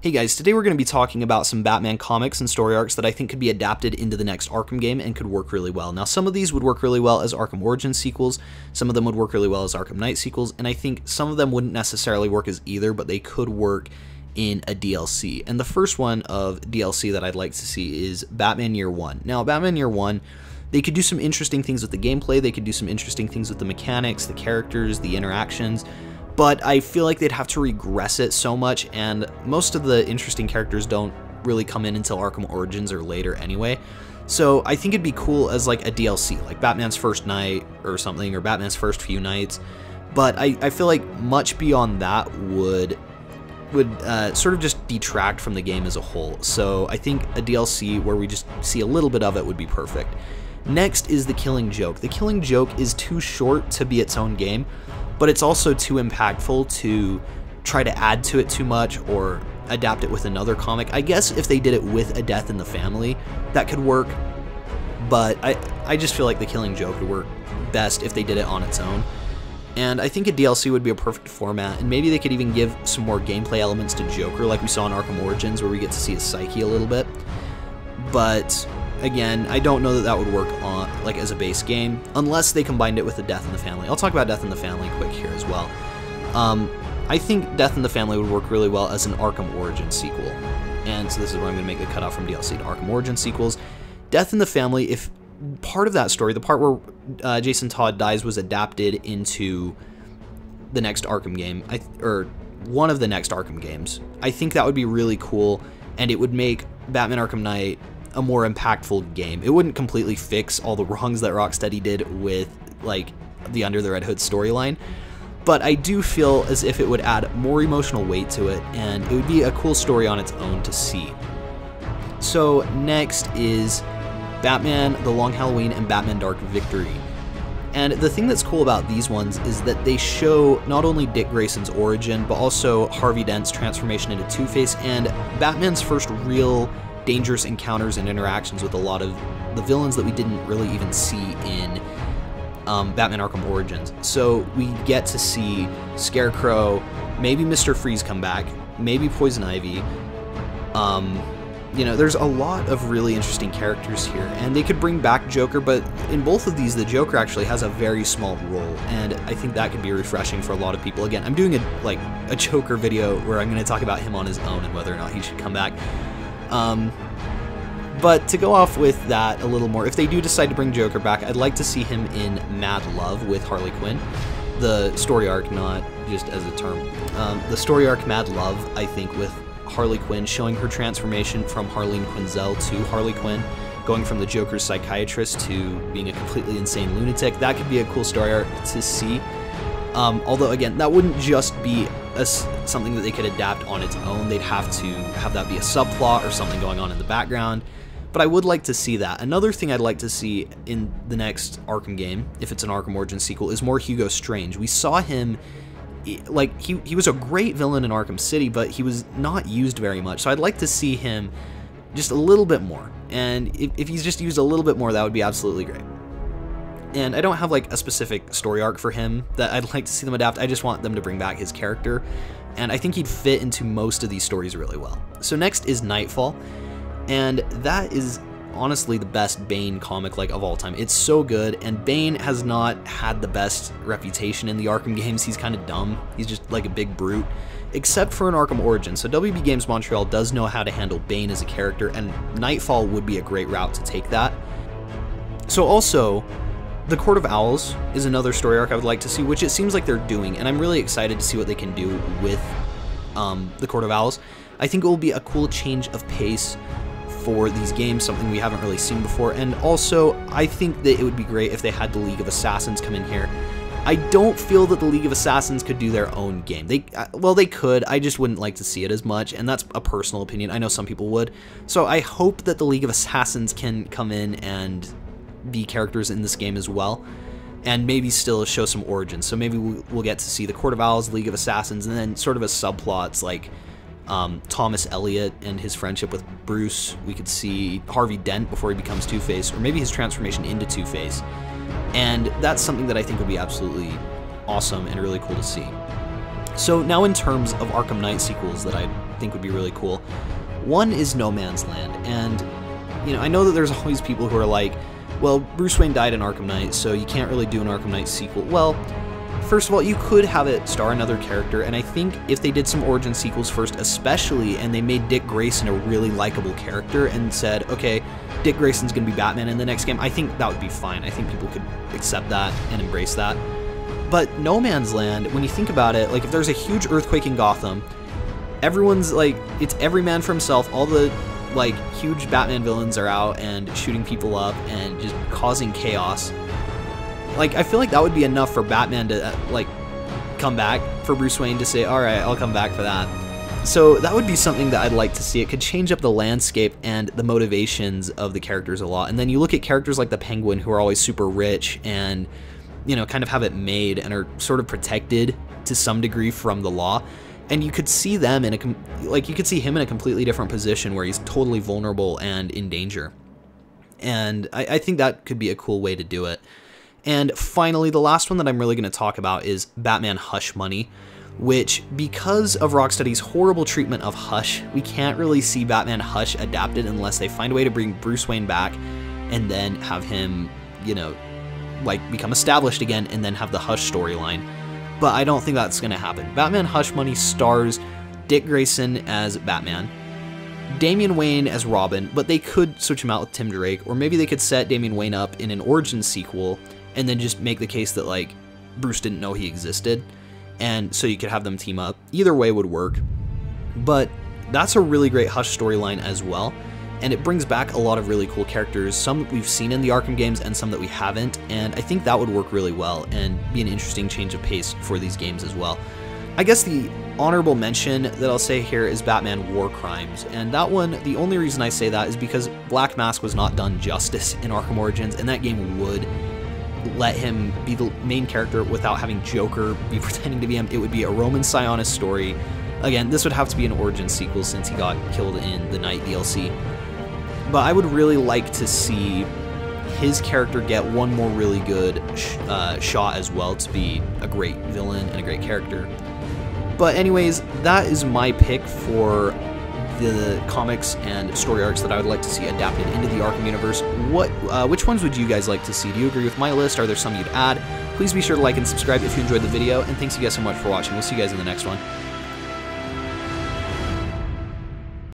Hey guys, today we're going to be talking about some Batman comics and story arcs that I think could be adapted into the next Arkham game and could work really well. Now, some of these would work really well as Arkham Origin sequels, some of them would work really well as Arkham Knight sequels, and I think some of them wouldn't necessarily work as either, but they could work in a DLC. And the first one of DLC that I'd like to see is Batman Year One. Now, Batman Year One, they could do some interesting things with the gameplay, they could do some interesting things with the mechanics, the characters, the interactions, but I feel like they'd have to regress it so much, and most of the interesting characters don't really come in until Arkham Origins or later anyway. So I think it'd be cool as like a DLC, like Batman's first night or something, or Batman's first few nights. But I feel like much beyond that would sort of just detract from the game as a whole. So I think a DLC where we just see a little bit of it would be perfect. Next is The Killing Joke. The Killing Joke is too short to be its own game, but it's also too impactful to try to add to it too much or adapt it with another comic. I guess if they did it with A Death in the Family, that could work, but I just feel like The Killing Joke would work best if they did it on its own. And I think a DLC would be a perfect format, and maybe they could even give some more gameplay elements to Joker, like we saw in Arkham Origins, where we get to see his psyche a little bit. But again, I don't know that that would work on like as a base game, unless they combined it with A Death in the Family. I'll talk about Death in the Family quick here as well. I think Death in the Family would work really well as an Arkham Origin sequel. And so this is where I'm going to make the cutoff from DLC to Arkham Origin sequels. Death in the Family, if part of that story, the part where Jason Todd dies, was adapted into the next Arkham game, or one of the next Arkham games, I think that would be really cool, and it would make Batman Arkham Knight a more impactful game. It wouldn't completely fix all the wrongs that Rocksteady did with like the Under the Red Hood storyline, but I do feel as if it would add more emotional weight to it, and it would be a cool story on its own to see. So next is Batman The Long Halloween and Batman Dark Victory. And the thing that's cool about these ones is that they show not only Dick Grayson's origin, but also Harvey Dent's transformation into Two-Face and Batman's first real dangerous encounters and interactions with a lot of the villains that we didn't really even see in Batman Arkham Origins. So we get to see Scarecrow, maybe Mr. Freeze come back, maybe Poison Ivy. You know, there's a lot of really interesting characters here, and they could bring back Joker, but in both of these, the Joker actually has a very small role, and I think that could be refreshing for a lot of people. Again, I'm doing a Joker video where I'm going to talk about him on his own and whether or not he should come back. But to go off with that a little more, if they do decide to bring Joker back, I'd like to see him in Mad Love with Harley Quinn. The story arc, not just as a term. The story arc Mad Love, I think, with Harley Quinn showing her transformation from Harleen Quinzel to Harley Quinn, going from the Joker's psychiatrist to being a completely insane lunatic, that could be a cool story arc to see. Although, again, that wouldn't just be something that they could adapt on its own. They'd have to have that be a subplot or something going on in the background. But I would like to see that. Another thing I'd like to see in the next Arkham game, if it's an Arkham Origin sequel, is more Hugo Strange. We saw him, like, he was a great villain in Arkham City, but he was not used very much. So I'd like to see him just a little bit more. And if he's just used a little bit more, that would be absolutely great. And I don't have like a specific story arc for him that I'd like to see them adapt. I just want them to bring back his character, and I think he'd fit into most of these stories really well. So next is Nightfall, and that is honestly the best Bane comic like of all time. It's so good, and Bane has not had the best reputation in the Arkham games. He's kind of dumb. He's just like a big brute, except for in Arkham Origins. So WB Games Montreal does know how to handle Bane as a character, and Nightfall would be a great route to take that. So also, The Court of Owls is another story arc I would like to see, which it seems like they're doing, and I'm really excited to see what they can do with The Court of Owls. I think it will be a cool change of pace for these games, something we haven't really seen before, and also I think that it would be great if they had the League of Assassins come in here. I don't feel that the League of Assassins could do their own game. Well, they could, I just wouldn't like to see it as much, and that's a personal opinion. I know some people would. So I hope that the League of Assassins can come in and be characters in this game as well, and maybe still show some origins. So maybe we'll get to see the Court of Owls, League of Assassins, and then sort of a subplots like Thomas Elliot and his friendship with Bruce. We could see Harvey Dent before he becomes Two-Face, or maybe his transformation into Two-Face. And that's something that I think would be absolutely awesome and really cool to see. So now in terms of Arkham Knight sequels that I'd think would be really cool. One is No Man's Land, and you know, I know that there's always people who are like, well, Bruce Wayne died in Arkham Knight, so you can't really do an Arkham Knight sequel. Well, first of all, you could have it star another character, and I think if they did some origin sequels first, especially, and they made Dick Grayson a really likable character and said, okay, Dick Grayson's gonna be Batman in the next game, I think that would be fine. I think people could accept that and embrace that. But No Man's Land, when you think about it, like if there's a huge earthquake in Gotham, everyone's like, it's every man for himself, all the like huge Batman villains are out and shooting people up and just causing chaos. Like, I feel like that would be enough for Batman to like come back, for Bruce Wayne to say, alright, I'll come back for that. So that would be something that I'd like to see. It could change up the landscape and the motivations of the characters a lot. And then you look at characters like the Penguin, who are always super rich and, you know, kind of have it made and are sort of protected to some degree from the law. And you could see them in a, like, you could see him in a completely different position where he's totally vulnerable and in danger. And I think that could be a cool way to do it. And finally, the last one that I'm really going to talk about is Batman Hush Money, which, because of Rocksteady's horrible treatment of Hush, we can't really see Batman Hush adapted unless they find a way to bring Bruce Wayne back and then have him, you know, like, become established again and then have the Hush storyline. But I don't think that's going to happen. Batman Hush Money stars Dick Grayson as Batman, Damian Wayne as Robin, but they could switch him out with Tim Drake, or maybe they could set Damian Wayne up in an origin sequel and then just make the case that, like, Bruce didn't know he existed, and so you could have them team up. Either way would work, but that's a really great Hush storyline as well, and it brings back a lot of really cool characters, some that we've seen in the Arkham games and some that we haven't, and I think that would work really well and be an interesting change of pace for these games as well. I guess the honorable mention that I'll say here is Batman War Crimes, and that one, the only reason I say that is because Black Mask was not done justice in Arkham Origins, and that game would let him be the main character without having Joker be pretending to be him. It would be a Roman Sionis story. Again, this would have to be an origin sequel since he got killed in the Night DLC. But I would really like to see his character get one more really good shot as well to be a great villain and a great character. But anyways, that is my pick for the comics and story arcs that I would like to see adapted into the Arkham universe. Which ones would you guys like to see? Do you agree with my list? Are there some you'd add? Please be sure to like and subscribe if you enjoyed the video, and thanks you guys so much for watching. We'll see you guys in the next one.